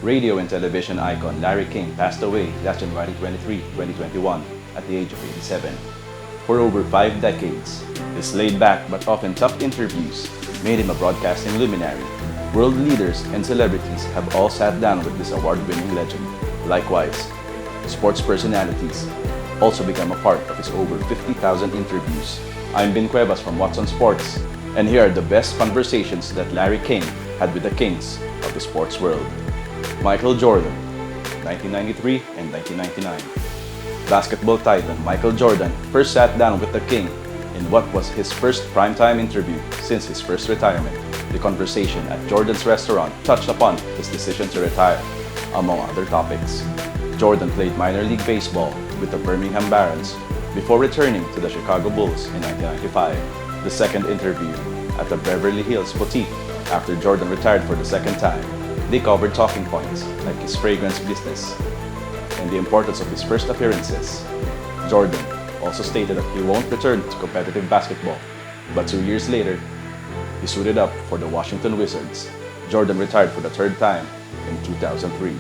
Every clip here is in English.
Radio and television icon Larry King passed away last January 23, 2021 at the age of 87. For over 5 decades, his laid-back but often tough interviews made him a broadcasting luminary. World leaders and celebrities have all sat down with this award-winning legend. Likewise, sports personalities also become a part of his over 50,000 interviews. I'm Bin Cuevas from Watson Sports, and here are the best conversations that Larry King had with the kings of the sports world. Michael Jordan, 1993 and 1999. Basketball titan Michael Jordan first sat down with the king in what was his first primetime interview since his first retirement. The conversation at Jordan's restaurant touched upon his decision to retire, among other topics. Jordan played minor league baseball with the Birmingham Barons before returning to the Chicago Bulls in 1995. The second interview at the Beverly Hills Boutique after Jordan retired for the second time. They covered talking points like his fragrance business and the importance of his first appearances. Jordan also stated that he won't return to competitive basketball, but 2 years later, he suited up for the Washington Wizards. Jordan retired for the third time in 2003.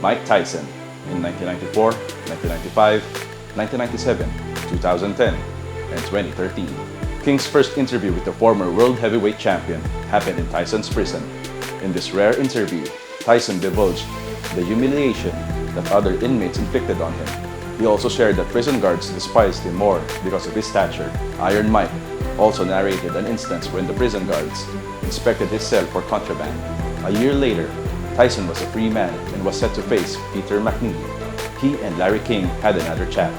Mike Tyson in 1994, 1995, 1997, 2010, and 2013. King's first interview with the former world heavyweight champion happened in Tyson's prison. In this rare interview, Tyson divulged the humiliation that other inmates inflicted on him. He also shared that prison guards despised him more because of his stature. Iron Mike also narrated an instance when the prison guards inspected his cell for contraband. A year later, Tyson was a free man and was set to face Peter McNeely. He and Larry King had another chat,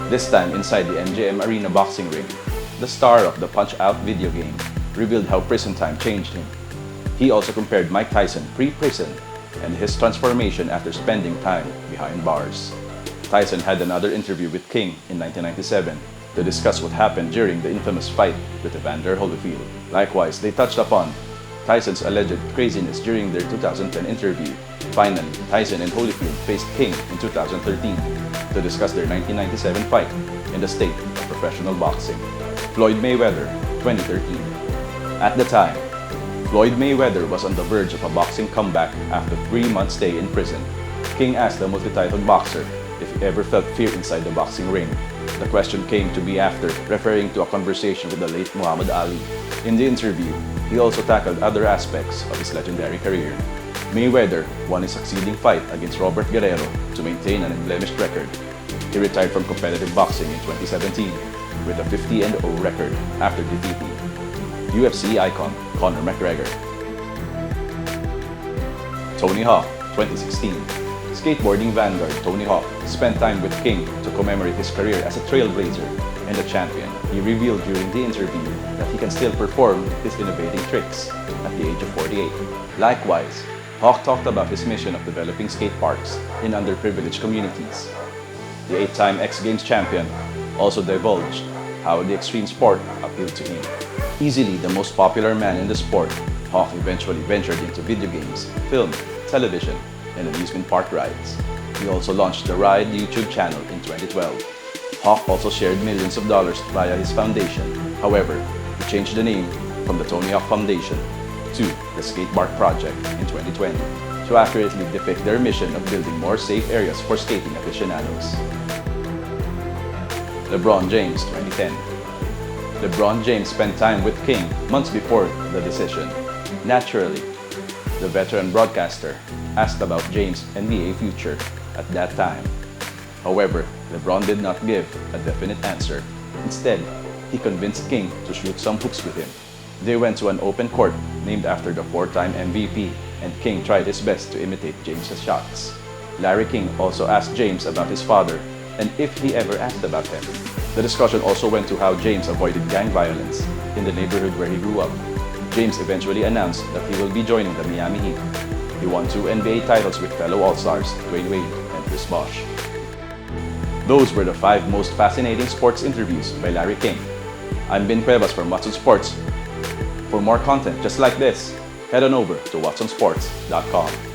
this time inside the MGM Arena boxing ring. The star of the Punch-Out video game revealed how prison time changed him. He also compared Mike Tyson pre-prison and his transformation after spending time behind bars. Tyson had another interview with King in 1997 to discuss what happened during the infamous fight with Evander Holyfield. Likewise, they touched upon Tyson's alleged craziness during their 2010 interview. Finally, Tyson and Holyfield faced King in 2013 to discuss their 1997 fight and the state of professional boxing. Floyd Mayweather, 2013. At the time, Floyd Mayweather was on the verge of a boxing comeback after a 3-month stay in prison. King asked the multi-titled boxer if he ever felt fear inside the boxing ring. The question came to be after referring to a conversation with the late Muhammad Ali. In the interview, he also tackled other aspects of his legendary career. Mayweather won his succeeding fight against Robert Guerrero to maintain an unblemished record. He retired from competitive boxing in 2017 with a 50-0 record after defeating UFC icon Conor McGregor. Tony Hawk, 2016. Skateboarding vanguard Tony Hawk spent time with King to commemorate his career as a trailblazer and a champion. He revealed during the interview that he can still perform his innovating tricks at the age of 48. Likewise, Hawk talked about his mission of developing skate parks in underprivileged communities. The 8-time X Games champion also divulged how the extreme sport appealed to him. Easily the most popular man in the sport, Hawk eventually ventured into video games, film, television, and amusement park rides. He also launched the Ride YouTube channel in 2012. Hawk also shared millions of dollars via his foundation. However, he changed the name from the Tony Hawk Foundation to the Skatepark Project in 2020 to accurately depict their mission of building more safe areas for skating aficionados. Lebron James, 2010. Lebron James spent time with King months before the decision. Naturally, the veteran broadcaster asked about James' NBA future at that time. However, LeBron did not give a definite answer. Instead, he convinced King to shoot some hoops with him. They went to an open court named after the 4-time MVP, and King tried his best to imitate James' shots. Larry King also asked James about his father and if he ever asked about him. The discussion also went to how James avoided gang violence in the neighborhood where he grew up. James eventually announced that he will be joining the Miami Heat. He won 2 NBA titles with fellow All-Stars Dwayne Wade and Chris Bosh. Those were the 5 most fascinating sports interviews by Larry King. I'm Bin Cuevas from Watson Sports. For more content just like this, head on over to watsonsports.com.